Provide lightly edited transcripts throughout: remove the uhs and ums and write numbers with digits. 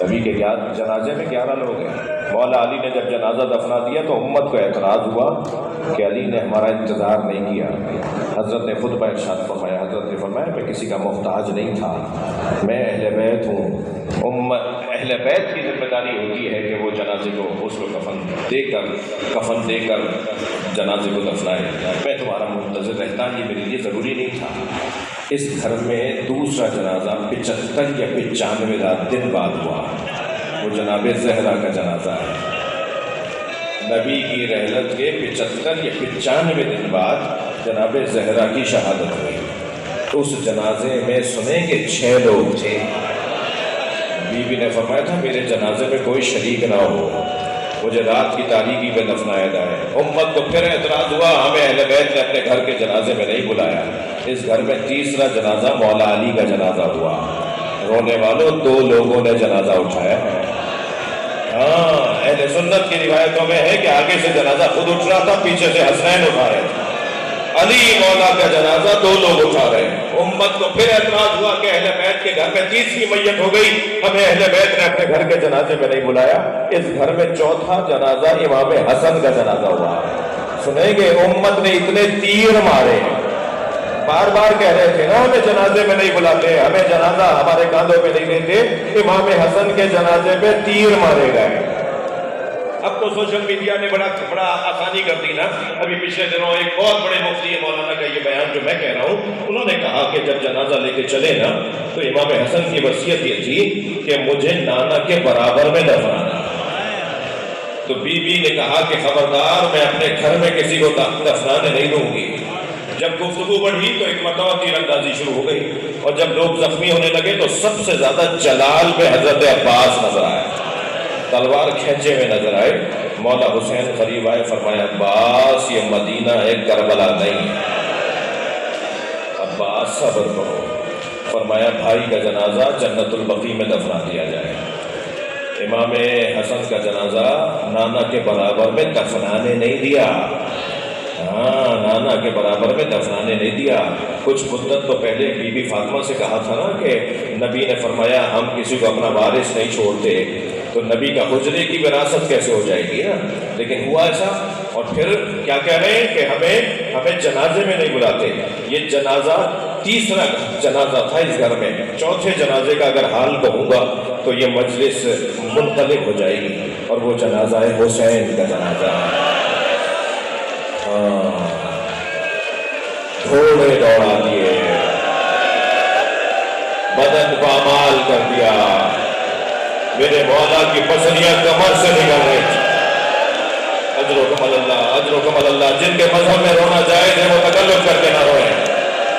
نبی کے جنازے میں 11 لوگ ہیں. مولا علی نے جب جنازہ دفنا دیا تو امت کو اعتراض ہوا کہ علی نے ہمارا انتظار نہیں کیا. حضرت نے خطبہ ارشاد فرمایا، حضرت نے فرمایا میں کسی کا محتاج نہیں تھا، میں اہل بیت ہوں. اہل بیت کی ذمہ داری ہوتی ہے کہ وہ جنازے کو غسل و کفن دے کر جنازے کو دفنائے. میں تمہارا منتظر رہتا، یہ میرے لیے ضروری نہیں تھا. اس گھر میں دوسرا جنازہ 75 یا 95 دن بعد ہوا. وہ جناب زہرا کا جنازہ ہے. نبی کی رحلت کے 75 یا 95 دن بعد جناب زہرا کی شہادت ہوئی. اس جنازے میں سنیں کہ 6 لوگ تھے. بی بی نے فرمایا تھا میرے جنازے میں کوئی شریک نہ ہو، مجھے رات کی تاریکی میں دفنایا جائے. امت کو پھر اعتراض ہوا، ہمیں اہل بیت نے اپنے گھر کے جنازے میں نہیں بلایا. اس گھر میں تیسرا جنازہ مولا علی کا جنازہ ہوا. رونے والوں 2 لوگوں نے جنازہ اٹھایا ہے. ہاں، اہل سنت کی روایتوں میں ہے کہ آگے سے جنازہ خود اٹھ رہا تھا، پیچھے سے حسنین اٹھا رہے تھے. علی مولا کا جنازہ 2 لوگ اٹھا رہے ہیں. امت کو پھر اعتراض ہوا کہ اہل بیت کے گھر میں تیسری میت ہو گئی، ہمیں اہل بیت نے اپنے گھر کے جنازے میں نہیں بلایا. اس گھر میں چوتھا جنازہ امام حسن کا جنازہ ہوا. سنیں گے امت نے اتنے تیر مارے، بار بار کہہ رہے تھے نا ہمیں جنازے میں نہیں بلاتے، ہمیں جنازہ ہمارے کاندھوں پہ نہیں دیتے. امام حسن کے جنازے میں تیر مارے گئے. اب تو سوشل میڈیا نے بڑا آسانی کر دی نا. ابھی پچھلے دنوں ایک بہت بڑے مفتی مولانا کا یہ بیان جو میں کہہ رہا ہوں، انہوں نے کہا کہ جب جنازہ لے کے چلے نا تو امام حسن کی وصیت یہ تھی کہ مجھے نانا کے برابر میں دفنانا. تو بی بی نے کہا کہ خبردار، میں اپنے گھر میں کسی کو دفنانے نہیں دوں گی. جب گفتگو بڑھی تو ایک مرتبہ تیر اندازی شروع ہو گئی، اور جب لوگ زخمی ہونے لگے تو سب سے زیادہ جلال پہ حضرت عباس نظر آئے، تلوار کھینچے ہوئے نظر آئے. مولا حسین قریب آئے، فرمایا عباس یہ مدینہ ہے، کربلا نہیں ہے. عباس صبر کرو. فرمایا بھائی کا جنازہ جنت البقیع میں دفنا دیا جائے. امام حسن کا جنازہ نانا کے برابر میں دفنانے نہیں دیا. ہاں، نانا کے برابر میں دفنانے نہیں دیا. کچھ مدت تو پہلے بی بی فاطمہ سے کہا تھا نا کہ نبی نے فرمایا ہم کسی کو اپنا وارث نہیں چھوڑتے، تو نبی کا حجرے کی وراثت کیسے ہو جائے گی نا. لیکن ہوا ایسا. اور پھر کیا کہہ رہے ہیں کہ ہمیں جنازے میں نہیں بلاتے. یہ جنازہ تیسرا جنازہ تھا اس گھر میں. چوتھے جنازے کا اگر حال کہوں گا تو یہ مجلس منقلب ہو جائے گی، اور وہ جنازہ ہے حسین کا جنازہ. گھوڑے دوڑا دیے، بدن پامال کر دیا، میرے مولا کی پسلیاں کمر سے نکل رہی تھی. اجر و کمل اللہ، اجر و کمل اللہ. جن کے مذہب میں رونا جائز ہے وہ تکلف کر کے نہ روئیں،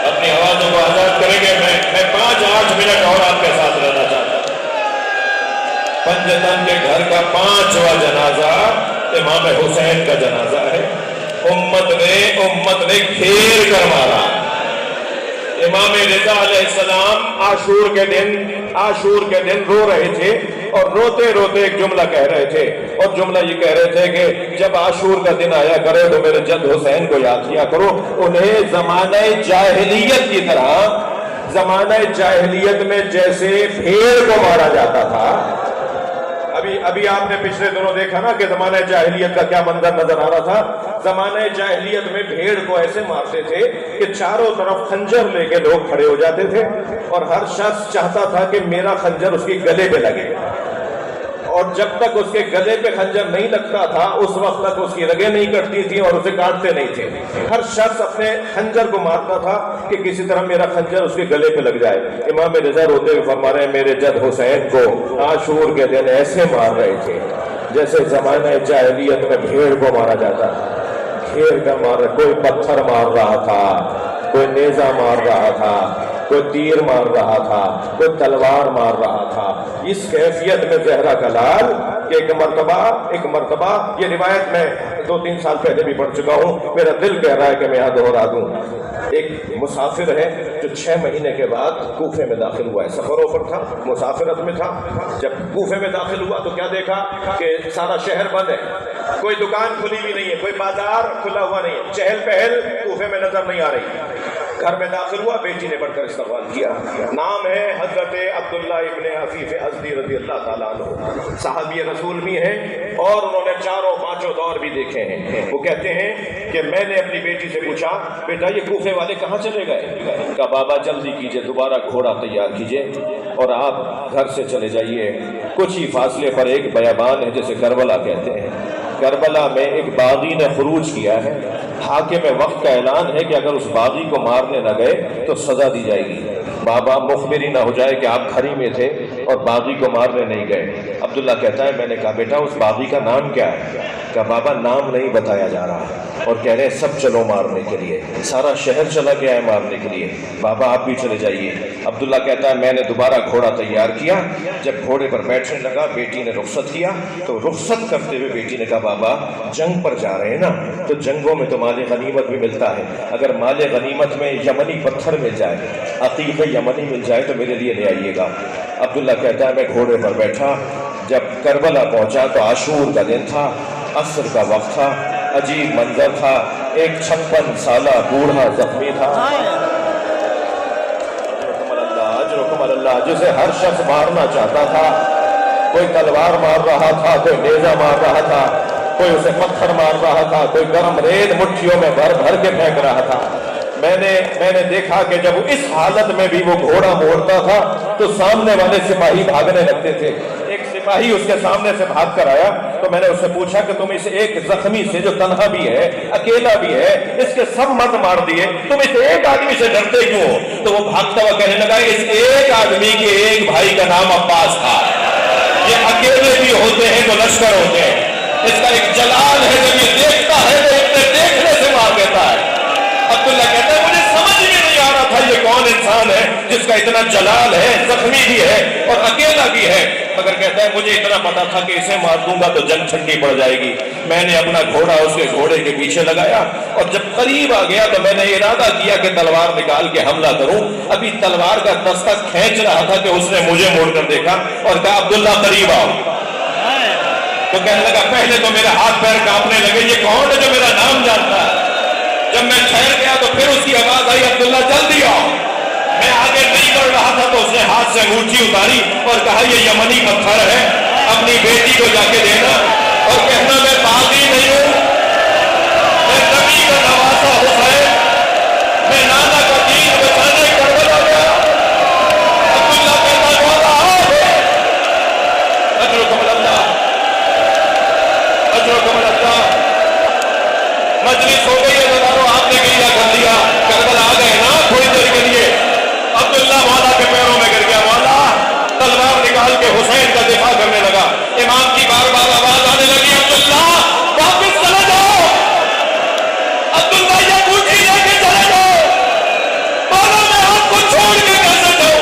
اپنی آوازوں کو آزاد کریں گے. میں 5-8 منٹ اور آپ کے ساتھ رہنا چاہتا ہوں. پنجتن کے گھر کا 5واں جنازہ امام حسین کا جنازہ ہے. امت نے گھیر کر مارا. امام رضا علیہ السلام عاشور کے دن رو رہے تھے، اور روتے روتے ایک جملہ کہہ رہے تھے. اور جملہ یہ کہہ رہے تھے کہ جب عاشور کا دن آیا کرے تو میرے جد حسین کو یاد کیا کرو. انہیں زمانہ جاہلیت کی طرح، زمانہ جاہلیت میں جیسے بھیڑ کو مارا جاتا تھا. ابھی آپ نے پچھلے دنوں دیکھا نا کہ زمانہ جاہلیت کا کیا منظر نظر آ رہا تھا. زمانہ جاہلیت میں بھیڑ کو ایسے مارتے تھے کہ چاروں طرف خنجر لے کے لوگ کھڑے ہو جاتے تھے، اور ہر شخص چاہتا تھا کہ میرا خنجر اس کی گلے پہ لگے. اور جب تک اس کے گلے پہ خنجر نہیں لگتا تھا اس وقت تک اس کی رگیں نہیں کٹتی تھی اور اسے کاٹتے نہیں تھے. ہر شخص اپنے خنجر کو مارتا تھا کہ کسی طرح میرا خنجر اس کے گلے پہ لگ جائے. امام رضا روتے ہوئے فرما رہے ہیں میرے جد حسین کو عاشور کے دن ایسے مار رہے تھے جیسے زمانہ جاہلیت میں بھیڑ کو مارا جاتا تھا. گھیر کر مار رہا، کوئی پتھر مار رہا تھا، کوئی نیزہ مار رہا تھا، کوئی تیر مار رہا تھا، کوئی تلوار مار رہا تھا. اس کیفیت میں زہرا کا لال کہ ایک مرتبہ یہ روایت میں 2-3 سال پہلے بھی پڑھ چکا ہوں، میرا دل کہہ رہا ہے کہ میں یہاں دہرا دوں. ایک مسافر ہے جو 6 مہینے کے بعد کوفے میں داخل ہوا ہے. سفروں پر تھا، مسافرت میں تھا. جب کوفے میں داخل ہوا تو کیا دیکھا کہ سارا شہر بند ہے، کوئی دکان کھلی بھی نہیں ہے، کوئی بازار کھلا ہوا نہیں ہے، چہل پہل کوفے میں نظر نہیں آ رہی. گھر میں داخل ہوا، بیٹی نے بڑھ کر استقبال کیا. نام ہے حضرت عبداللہ ابن عفیف ازدی رضی اللہ تعالیٰ عنہ، صحابی رسول بھی ہیں اور انہوں نے 4 5 دور بھی دیکھے ہیں. وہ کہتے ہیں کہ میں نے اپنی بیٹی سے پوچھا بیٹا یہ کوفے والے کہاں چلے گئے؟ کہا بابا جلدی کیجئے، دوبارہ گھوڑا تیار کیجئے اور آپ گھر سے چلے جائیے. کچھ ہی فاصلے پر ایک بیابان ہے جسے کربلا کہتے ہیں. کربلا میں ایک باغی نے خروج کیا ہے. حاکم وقت کا اعلان ہے کہ اگر اس باغی کو مارنے نہ گئے تو سزا دی جائے گی. بابا مخبری نہ ہو جائے کہ آپ گھر ہی میں تھے اور باغی کو مارنے نہیں گئے. عبداللہ کہتا ہے میں نے کہا بیٹا اس باغی کا نام کیا ہے؟ کہا بابا نام نہیں بتایا جا رہا اور کہہ رہے ہیں سب چلو مارنے کے لیے، سارا شہر چلا گیا ہے مارنے کے لیے. بابا آپ بھی چلے جائیے. عبداللہ کہتا ہے میں نے دوبارہ گھوڑا تیار کیا. جب گھوڑے پر بیٹھنے لگا بیٹی نے رخصت کیا تو رخصت کرتے ہوئے بیٹی نے کہا بابا جنگ پر جا رہے ہیں نا تو جنگوں میں تو مال غنیمت بھی ملتا ہے، اگر مال غنیمت میں یمنی پتھر مل جائے، عقیق یمنی مل جائے تو میرے لیے لے آئیے گا. عبداللہ کہتا ہے میں گھوڑے پر بیٹھا. جب کربلا پہنچا تو عاشور کا دن تھا، عصر کا وقت تھا. عجیب منظر تھا. ایک 56 سالہ بوڑھا زخمی تھا، اجرکم اللہ، جسے ہر شخص مارنا چاہتا تھا. کوئی تلوار مار رہا تھا، کوئی نیزہ مار رہا تھا، کوئی اسے پتھر مار رہا تھا، کوئی گرم ریت مٹھیوں میں بھر بھر کے پھینک رہا تھا. میں نے دیکھا کہ جب اس حالت میں بھی وہ گھوڑا موڑتا تھا تو سامنے والے سپاہی بھاگنے لگتے تھے. ایک سپاہی اس کے سامنے سے بھاگ کر آیا تو میں نے اس سے پوچھا کہ تم اس ایک زخمی سے جو تنہا بھی ہے اکیلا بھی ہے اس کے سب مرد مار دیے، تم اس ایک آدمی سے ڈرتے کیوں ہو؟ تو وہ بھاگتا ہوا کہنے لگا اس ایک آدمی کے ایک بھائی کا نام عباس تھا. یہ اکیلے بھی ہوتے ہیں تو لشکر ہوتے ہیں. اس کا ایک جلال ہے، جب یہ دیکھتا ہے تو اتنے دیکھنے سے مار دیتا ہے. عبداللہ کہتا ہے مجھے سمجھ میں نہیں آ رہا تھا یہ کون انسان ہے جس کا اتنا جلال ہے، زخمی بھی ہے اور اکیلا بھی ہے، مگر کہتا ہے مجھے اتنا پتا تھا کہ اسے مار دوں گا تو جنگ ٹھنڈی پڑ جائے گی. میں نے اپنا گھوڑا اس کے گھوڑے کے پیچھے لگایا اور جب قریب آ گیا تو میں نے ارادہ کیا کہ تلوار نکال کے حملہ کروں. ابھی تلوار کا دستہ کھینچ رہا تھا کہ اس نے مجھے موڑ کر دیکھا اور کہا عبداللہ قریب آؤ. تو کہنے لگا پہلے تو میرے ہاتھ پیر کانپنے لگے، یہ کون ہے جو میرا نام جانتا ہے؟ جب میں ٹھہر گیا تو پھر اس کی آواز آئی عبداللہ جلدی آؤ. میں آگے نہیں بڑھ رہا تھا تو اس نے ہاتھ سے انگوٹھی اتاری اور کہا یہ یمنی پتھر ہے، اپنی بیٹی کو جا کے دینا اور کہنا میں باغی نہیں ہوں، میں نبی کا نواسا حسین، میں نانا کا دین بچانے کربلا گیا. عبداللہ کہتا مولا اجرکم اللہ، اجرکم اللہ. مجلس ہو گئی ہے بتاؤ، آپ نے گریہ کر دیا، کربلا آ گئے نا تھوڑی دیر کے لیے. عبداللہ مولا کے پیروں میں گر گیا. مولا تلوار نکال کے حسین کا دفاع کرنے لگا. امام کی بار بار آواز آنے لگی عبداللہ واپس چلے جاؤ، عبداللہ یہ انگوٹھی لے کے چلے جاؤ. مولا میں آپ کو چھوڑ کے کیسے جاؤں؟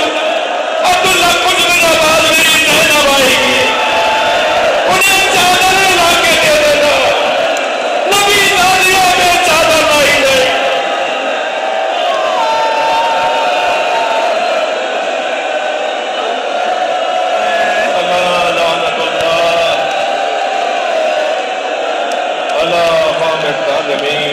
عبداللہ کچھ دن بعد میری زینب آئے گی، انہیں چادر لا کے دے دینا. نبی داریوں میں چادر لائی نہیں. اللہ خامد تعلمین